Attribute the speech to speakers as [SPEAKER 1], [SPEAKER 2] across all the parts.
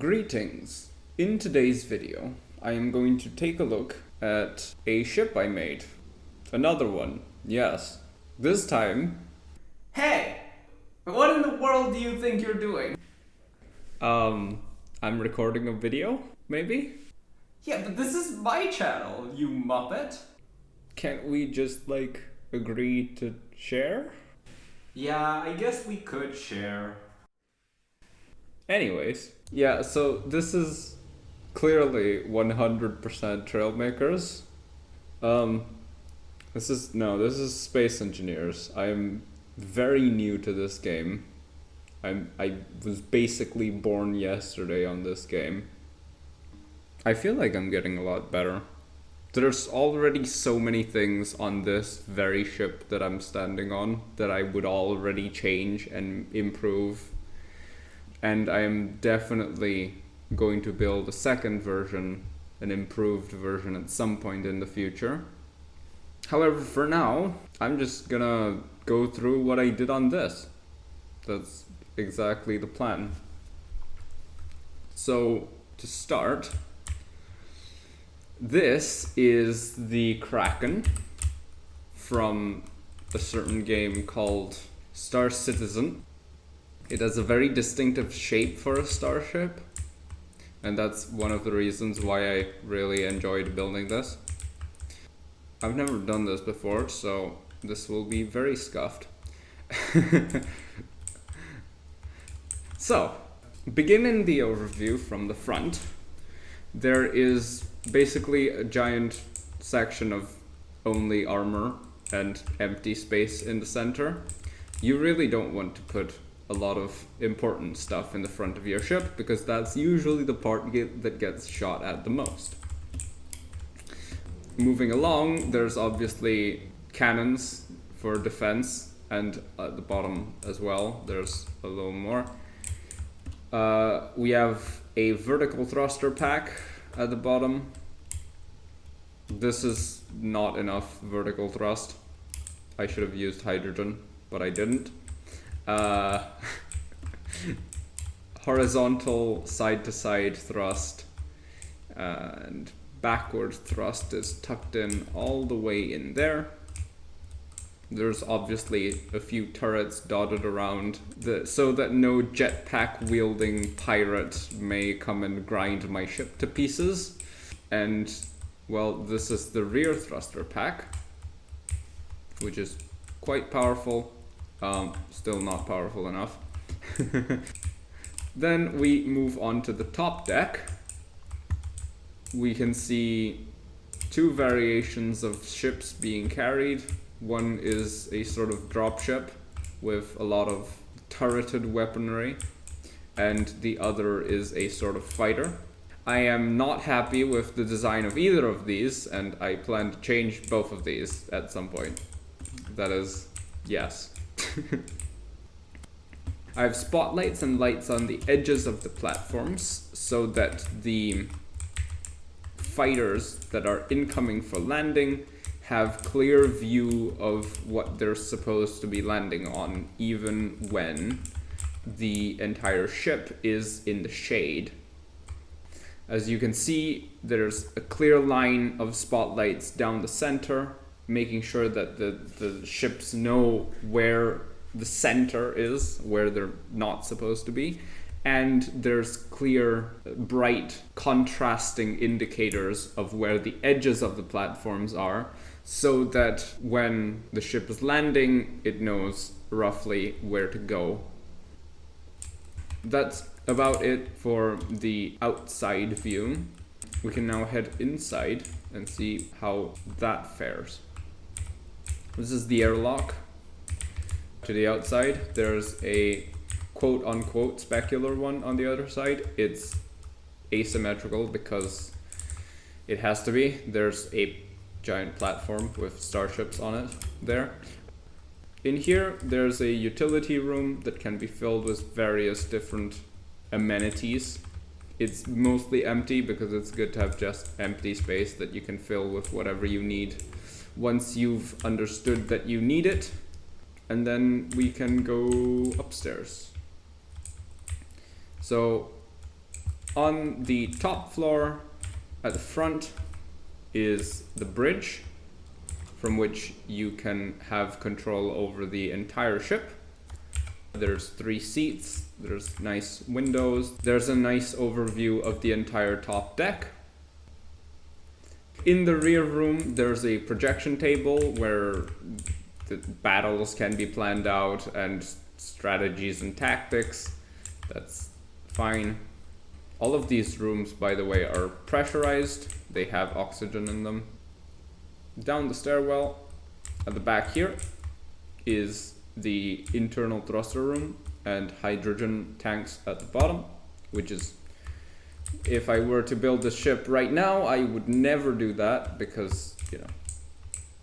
[SPEAKER 1] Greetings! In today's video, I am going to take a look at a ship I made. Another one, yes. This time... Hey! What in the world do you think you're doing? I'm recording a video, maybe? Yeah, but this is my channel, you muppet! Can't we just, agree to share? Yeah, I guess we could share. Anyways, yeah, so this is clearly 100% Trailmakers. This is Space Engineers. I'm very new to this game. I was basically born yesterday on this game. I feel like I'm getting a lot better. There's already so many things on this very ship that I'm standing on that I would already change and improve. And I am definitely going to build a second version, an improved version at some point in the future. However, for now, I'm just gonna go through what I did on this. That's exactly the plan. So, to start, this is the Kraken from a certain game called Star Citizen. It has a very distinctive shape for a starship, and that's one of the reasons why I really enjoyed building this. I've never done this before, so this will be very scuffed. So, beginning the overview from the front, there is basically a giant section of only armor and empty space in the center. You really don't want to put a lot of important stuff in the front of your ship, because that's usually the part that gets shot at the most. Moving along, there's obviously cannons for defense, and at the bottom as well, there's a little more. We have a vertical thruster pack at the bottom. This is not enough vertical thrust. I should have used hydrogen, but I didn't. Horizontal side-to-side thrust, and backward thrust is tucked in all the way in there. There's obviously a few turrets dotted around so that no jetpack wielding pirate may come and grind my ship to pieces. And well, this is the rear thruster pack, which is quite powerful. Still not powerful enough. Then we move on to the top deck. We can see two variations of ships being carried. One is a sort of dropship with a lot of turreted weaponry, and the other is a sort of fighter. I am not happy with the design of either of these, and I plan to change both of these at some point. That is, yes. I have spotlights and lights on the edges of the platforms so that the fighters that are incoming for landing have clear view of what they're supposed to be landing on, even when the entire ship is in the shade. As you can see, there's a clear line of spotlights down the center, making sure that the ships know where the center is, where they're not supposed to be. And there's clear, bright, contrasting indicators of where the edges of the platforms are, so that when the ship is landing, it knows roughly where to go. That's about it for the outside view. We can now head inside and see how that fares. This is the airlock. To the outside, there's a quote-unquote specular one on the other side. It's asymmetrical because it has to be. There's a giant platform with starships on it there. In here, there's a utility room that can be filled with various different amenities. It's mostly empty because it's good to have just empty space that you can fill with whatever you need once you've understood that you need it. And then we can go upstairs. So On the top floor at the front is the bridge, from which you can have control over the entire ship. There's 3 seats, there's nice windows, there's a nice overview of the entire top deck. In the rear room, there's a projection table where the battles can be planned out and strategies and tactics. That's fine. All of these rooms, by the way, are pressurized. They have oxygen in them. Down the stairwell, at the back here, is the internal thruster room and hydrogen tanks at the bottom, which is, if I were to build this ship right now, I would never do that because, you know,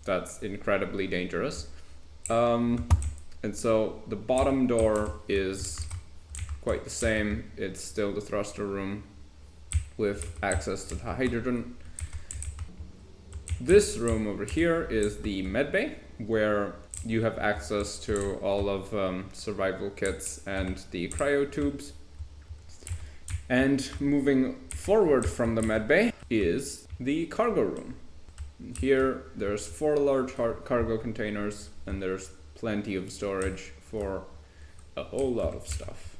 [SPEAKER 1] that's incredibly dangerous. And so the bottom door is quite the same. It's still the thruster room with access to the hydrogen. This room over here is the med bay, where you have access to all of survival kits and the cryo tubes. And moving forward from the med bay is the cargo room. Here there's 4 large cargo containers and there's plenty of storage for a whole lot of stuff.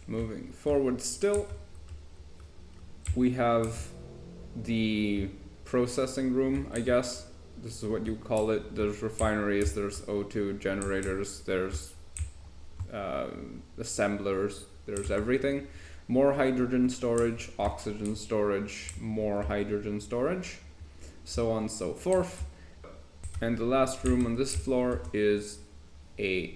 [SPEAKER 1] Moving forward still, we have the processing room, I guess. This is what you call it. There's refineries, there's O2 generators, there's assemblers, there's everything. More hydrogen storage, oxygen storage, more hydrogen storage, so on and so forth. And the last room on this floor is a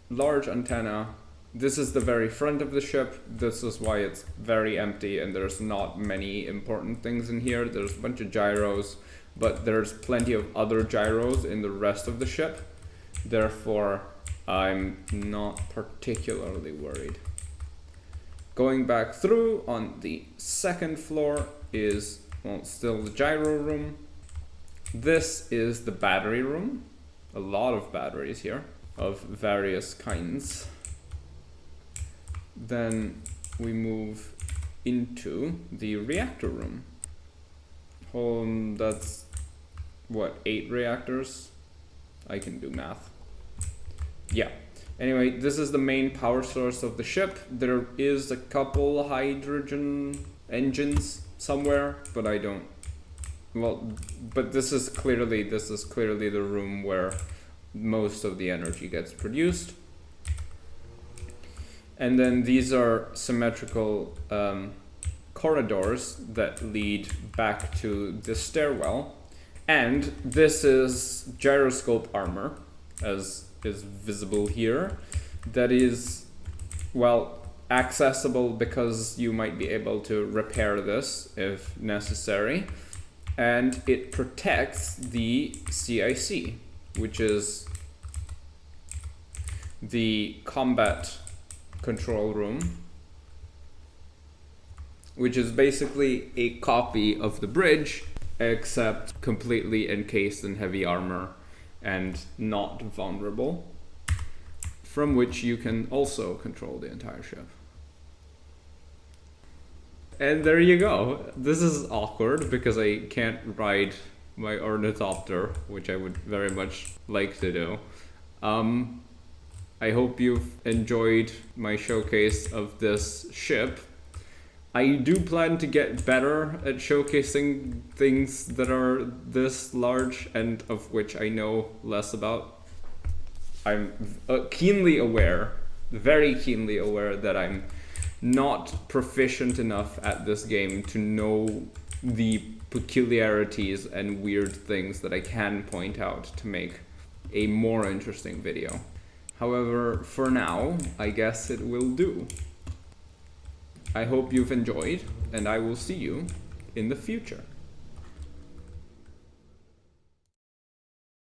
[SPEAKER 1] large antenna. This is the very front of the ship. This is why it's very empty and there's not many important things in here. There's a bunch of gyros, but there's plenty of other gyros in the rest of the ship. Therefore, I'm not particularly worried. Going back through, on the second floor is, well, still the gyro room. This is the battery room. A lot of batteries here of various kinds. Then we move into the reactor room. That's what, 8 reactors? I can do math. Yeah. Anyway, this is the main power source of the ship. There is a couple hydrogen engines somewhere, but I don't. Well, but this is clearly the room where most of the energy gets produced. And then these are symmetrical corridors that lead back to the stairwell. And this is gyroscope armor, as is visible here. That is, well, accessible because you might be able to repair this if necessary. And it protects the CIC, which is the combat control room, which is basically a copy of the bridge, except completely encased in heavy armor and not vulnerable, from which you can also control the entire ship. And there you go. This is awkward because I can't ride my ornithopter, which I would very much like to do. I hope you've enjoyed my showcase of this ship. I do plan to get better at showcasing things that are this large and of which I know less about. I'm keenly aware, very keenly aware that I'm not proficient enough at this game to know the peculiarities and weird things that I can point out to make a more interesting video. However, for now, I guess it will do. I hope you've enjoyed, and I will see you in the future.